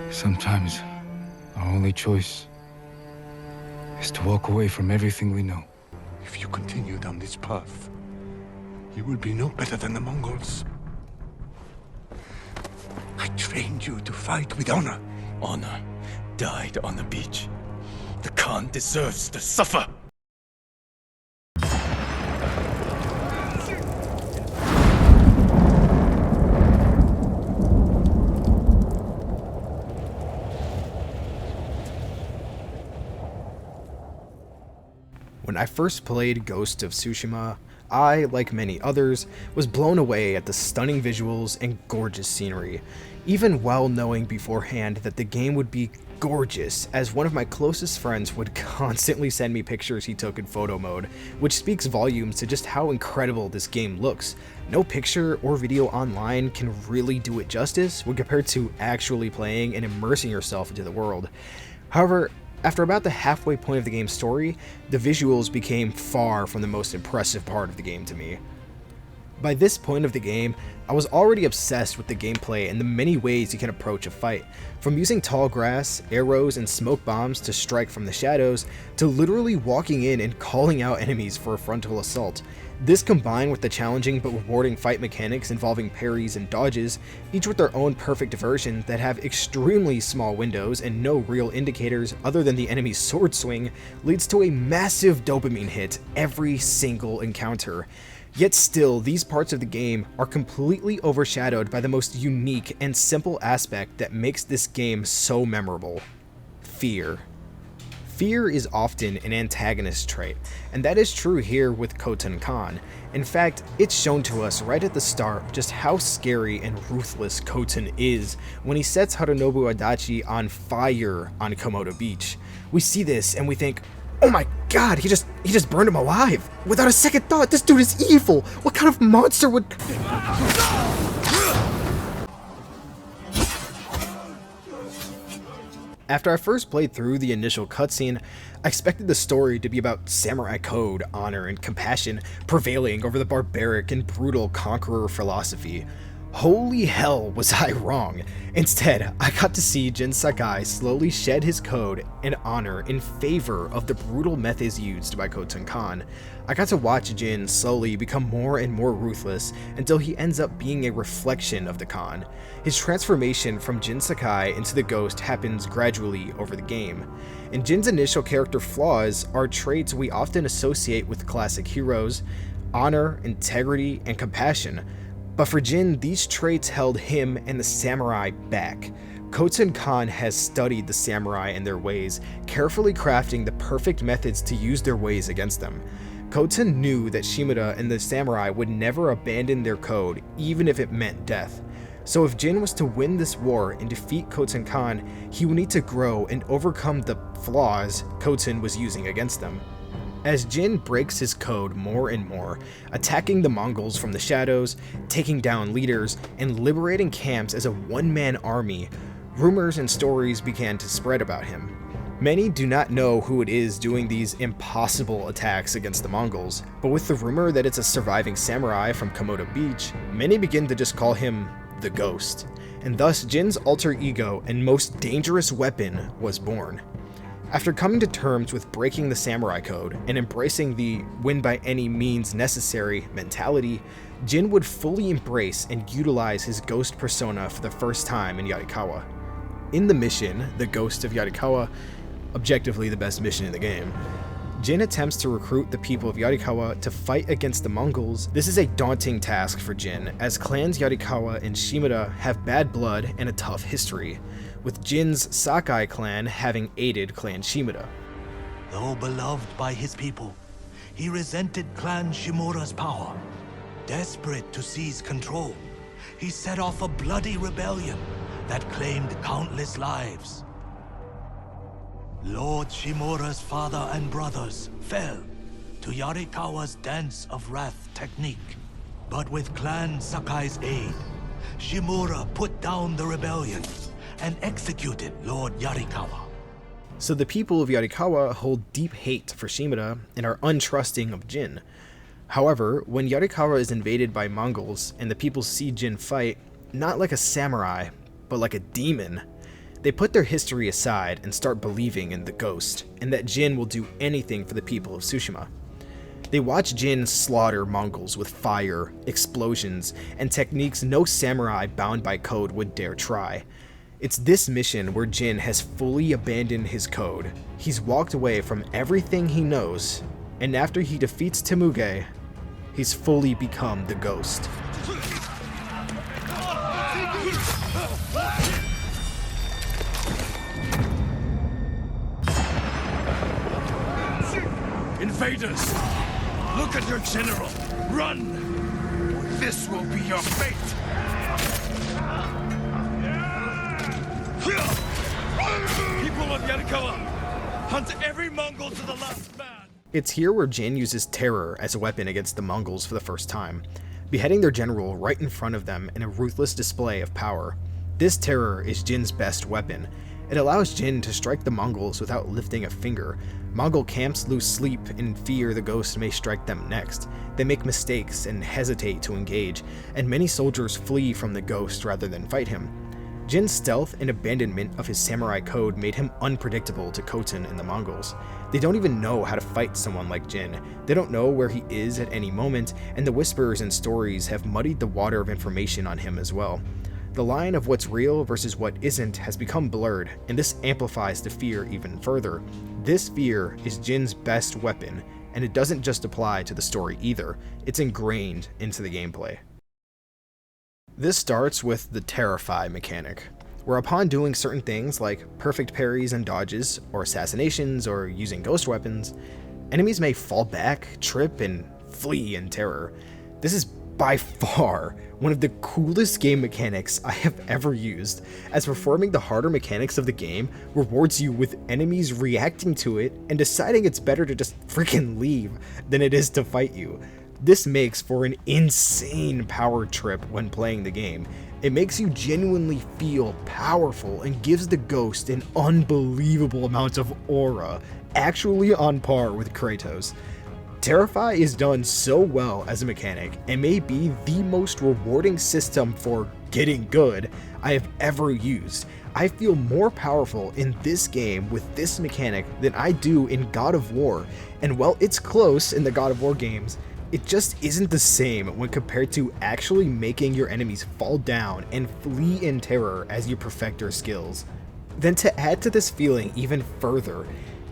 Sometimes our only choice is to walk away from everything we know. If you continue down this path, you will be no better than the Mongols. I trained you to fight with honor. Honor died on the beach. The Khan deserves to suffer! When I first played Ghost of Tsushima, I, like many others, was blown away at the stunning visuals and gorgeous scenery, even while knowing beforehand that the game would be gorgeous, as one of my closest friends would constantly send me pictures he took in photo mode, which speaks volumes to just how incredible this game looks. No picture or video online can really do it justice when compared to actually playing and immersing yourself into the world. However, after about the halfway point of the game's story, the visuals became far from the most impressive part of the game to me. By this point of the game, I was already obsessed with the gameplay and the many ways you can approach a fight, from using tall grass, arrows, and smoke bombs to strike from the shadows, to literally walking in and calling out enemies for a frontal assault. This combined with the challenging but rewarding fight mechanics involving parries and dodges, each with their own perfect version that have extremely small windows and no real indicators other than the enemy's sword swing, leads to a massive dopamine hit every single encounter. Yet still, these parts of the game are completely overshadowed by the most unique and simple aspect that makes this game so memorable: fear. Fear is often an antagonist trait, and that is true here with Khotun Khan. In fact, it's shown to us right at the start just how scary and ruthless Khotun is when he sets Harunobu Adachi on fire on Komodo Beach. We see this and we think, oh my god, he just burned him alive. Without a second thought, this dude is evil. What kind of monster would... After I first played through the initial cutscene, I expected the story to be about samurai code, honor, and compassion prevailing over the barbaric and brutal conqueror philosophy. Holy hell was I wrong. Instead, I got to see Jin Sakai slowly shed his code and honor in favor of the brutal methods used by Khotun Khan. I got to watch Jin slowly become more and more ruthless until he ends up being a reflection of the Khan. His transformation from Jin Sakai into the Ghost happens gradually over the game. And Jin's initial character flaws are traits we often associate with classic heroes: honor, integrity, and compassion. But for Jin, these traits held him and the samurai back. Khotun Khan has studied the samurai and their ways, carefully crafting the perfect methods to use their ways against them. Khotun knew that Shimura and the samurai would never abandon their code, even if it meant death. So if Jin was to win this war and defeat Khotun Khan, he would need to grow and overcome the flaws Khotun was using against them. As Jin breaks his code more and more, attacking the Mongols from the shadows, taking down leaders, and liberating camps as a one-man army, rumors and stories began to spread about him. Many do not know who it is doing these impossible attacks against the Mongols, but with the rumor that it's a surviving samurai from Komodo Beach, many begin to just call him the Ghost, and thus Jin's alter ego and most dangerous weapon was born. After coming to terms with breaking the samurai code and embracing the win by any means necessary mentality, Jin would fully embrace and utilize his ghost persona for the first time in Yarikawa. In the mission, the Ghost of Yarikawa, objectively the best mission in the game, Jin attempts to recruit the people of Yarikawa to fight against the Mongols. This is a daunting task for Jin, as clans Yarikawa and Shimura have bad blood and a tough history, with Jin's Sakai clan having aided Clan Shimura. Though beloved by his people, he resented Clan Shimura's power. Desperate to seize control, he set off a bloody rebellion that claimed countless lives. Lord Shimura's father and brothers fell to Yarikawa's Dance of Wrath technique. But with Clan Sakai's aid, Shimura put down the rebellion and executed Lord Yarikawa. So the people of Yarikawa hold deep hate for Shimura and are untrusting of Jin. However, when Yarikawa is invaded by Mongols and the people see Jin fight, not like a samurai, but like a demon, They put their history aside and start believing in the ghost, and that Jin will do anything for the people of Tsushima. They watch Jin slaughter Mongols with fire, explosions, and techniques no samurai bound by code would dare try. It's this mission where Jin has fully abandoned his code. He's walked away from everything he knows, and after he defeats Temuge, he's fully become the ghost. Invaders! Look at your general! Run! This will be your fate! People of Yarikawa, hunt every Mongol to the last man! It's here where Jin uses terror as a weapon against the Mongols for the first time, beheading their general right in front of them in a ruthless display of power. This terror is Jin's best weapon. It allows Jin to strike the Mongols without lifting a finger. Mongol camps lose sleep in fear the ghost may strike them next. They make mistakes and hesitate to engage, and many soldiers flee from the ghost rather than fight him. Jin's stealth and abandonment of his samurai code made him unpredictable to Khoten and the Mongols. They don't even know how to fight someone like Jin. They don't know where he is at any moment, and the whispers and stories have muddied the water of information on him as well. The line of what's real versus what isn't has become blurred, and this amplifies the fear even further. This fear is Jin's best weapon, and it doesn't just apply to the story either, it's ingrained into the gameplay. This starts with the Terrify mechanic, where upon doing certain things like perfect parries and dodges, or assassinations, or using ghost weapons, enemies may fall back, trip, and flee in terror. This is by far one of the coolest game mechanics I have ever used, as performing the harder mechanics of the game rewards you with enemies reacting to it and deciding it's better to just freaking leave than it is to fight you. This makes for an insane power trip when playing the game. It makes you genuinely feel powerful and gives the ghost an unbelievable amount of aura, actually on par with Kratos. Terrify is done so well as a mechanic and may be the most rewarding system for getting good I have ever used. I feel more powerful in this game with this mechanic than I do in God of War, and while it's close in the God of War games, it just isn't the same when compared to actually making your enemies fall down and flee in terror as you perfect your skills. Then to add to this feeling even further,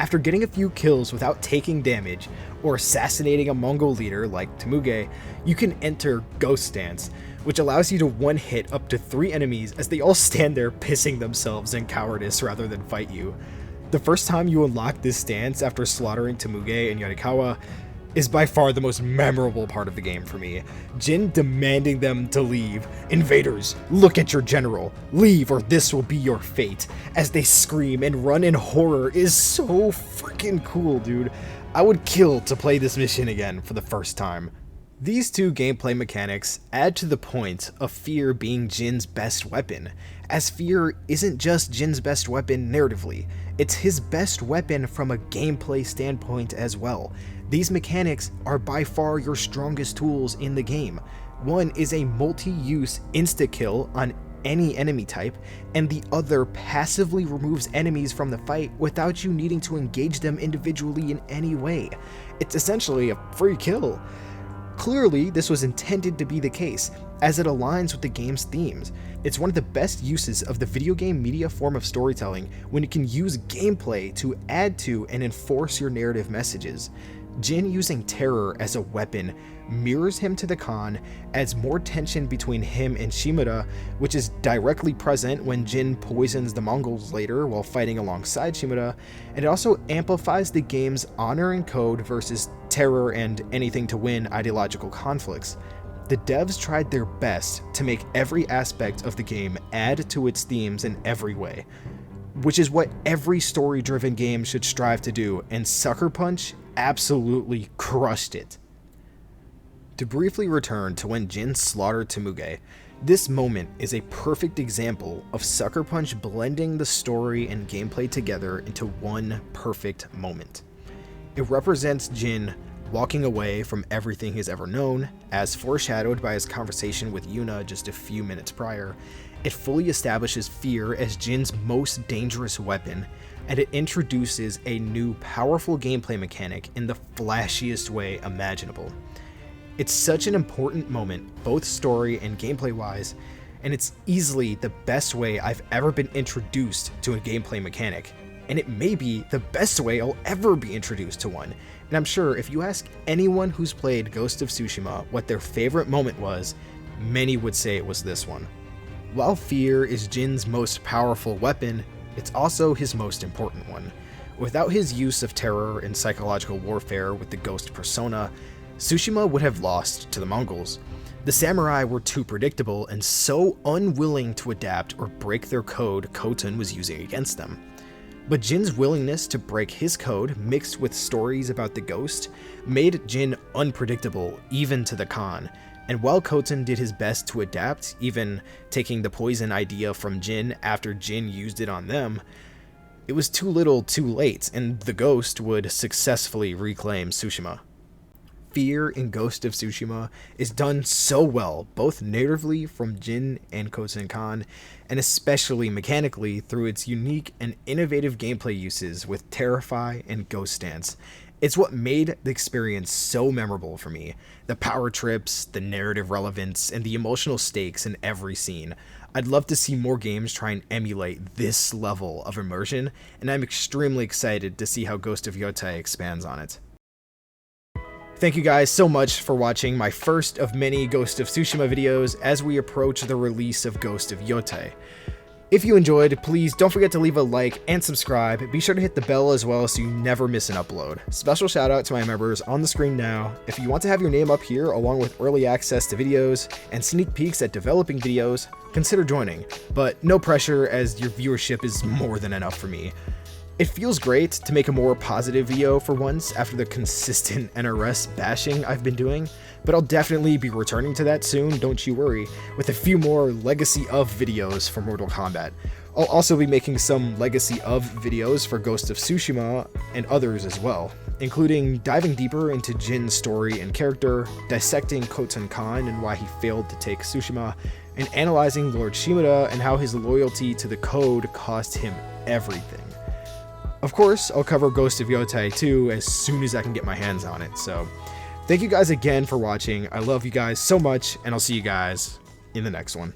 after getting a few kills without taking damage, or assassinating a Mongol leader like Temuge, you can enter Ghost Stance, which allows you to one-hit up to 3 enemies as they all stand there pissing themselves in cowardice rather than fight you. The first time you unlock this stance after slaughtering Temuge and Yarikawa is by far the most memorable part of the game for me. Jin demanding them to leave. "Invaders, look at your general. Leave or this will be your fate," as they scream and run in horror is so freaking cool, dude. I would kill to play this mission again for the first time. These two gameplay mechanics add to the point of fear being Jin's best weapon, as fear isn't just Jin's best weapon narratively, it's his best weapon from a gameplay standpoint as well. These mechanics are by far your strongest tools in the game. One is a multi-use insta-kill on any enemy type, and the other passively removes enemies from the fight without you needing to engage them individually in any way. It's essentially a free kill. Clearly, this was intended to be the case, as it aligns with the game's themes. It's one of the best uses of the video game media form of storytelling when it can use gameplay to add to and enforce your narrative messages. Jin using terror as a weapon mirrors him to the Khan, adds more tension between him and Shimura, which is directly present when Jin poisons the Mongols later while fighting alongside Shimura, and it also amplifies the game's honor and code versus terror and anything to win ideological conflicts. The devs tried their best to make every aspect of the game add to its themes in every way, which is what every story-driven game should strive to do, and Sucker Punch absolutely crushed it. To briefly return to when Jin slaughtered Temuge, this moment is a perfect example of Sucker Punch blending the story and gameplay together into one perfect moment. It represents Jin walking away from everything he's ever known, as foreshadowed by his conversation with Yuna just a few minutes prior, It fully establishes fear as Jin's most dangerous weapon, and it introduces a new powerful gameplay mechanic in the flashiest way imaginable. It's such an important moment, both story and gameplay wise, and it's easily the best way I've ever been introduced to a gameplay mechanic, and it may be the best way I'll ever be introduced to one. And I'm sure if you ask anyone who's played Ghost of Tsushima what their favorite moment was, many would say it was this one. While fear is Jin's most powerful weapon, it's also his most important one. Without his use of terror and psychological warfare with the ghost persona, Tsushima would have lost to the Mongols. The samurai were too predictable and so unwilling to adapt or break their code Khotun was using against them. But Jin's willingness to break his code, mixed with stories about the ghost, made Jin unpredictable even to the Khan. And while Khotun did his best to adapt, even taking the poison idea from Jin after Jin used it on them, it was too little too late, and the ghost would successfully reclaim Tsushima. Fear in Ghost of Tsushima is done so well, both narratively from Jin and Khotun Khan, and especially mechanically through its unique and innovative gameplay uses with Terrify and Ghost Dance. It's what made the experience so memorable for me. The power trips, the narrative relevance, and the emotional stakes in every scene. I'd love to see more games try and emulate this level of immersion, and I'm extremely excited to see how Ghost of Yotei expands on it. Thank you guys so much for watching my first of many Ghost of Tsushima videos as we approach the release of Ghost of Yotei. If you enjoyed, please don't forget to leave a like and subscribe. Be sure to hit the bell as well so you never miss an upload. Special shout out to my members on the screen now. If you want to have your name up here along with early access to videos and sneak peeks at developing videos, consider joining, but no pressure as your viewership is more than enough for me. It feels great to make a more positive video for once after the consistent NRS bashing I've been doing, but I'll definitely be returning to that soon, don't you worry, with a few more Legacy of videos for Mortal Kombat. I'll also be making some Legacy of videos for Ghost of Tsushima and others as well, including diving deeper into Jin's story and character, dissecting Khotun Khan and why he failed to take Tsushima, and analyzing Lord Shimura and how his loyalty to the code cost him everything. Of course, I'll cover Ghost of Yotei too as soon as I can get my hands on it, so thank you guys again for watching. I love you guys so much, and I'll see you guys in the next one.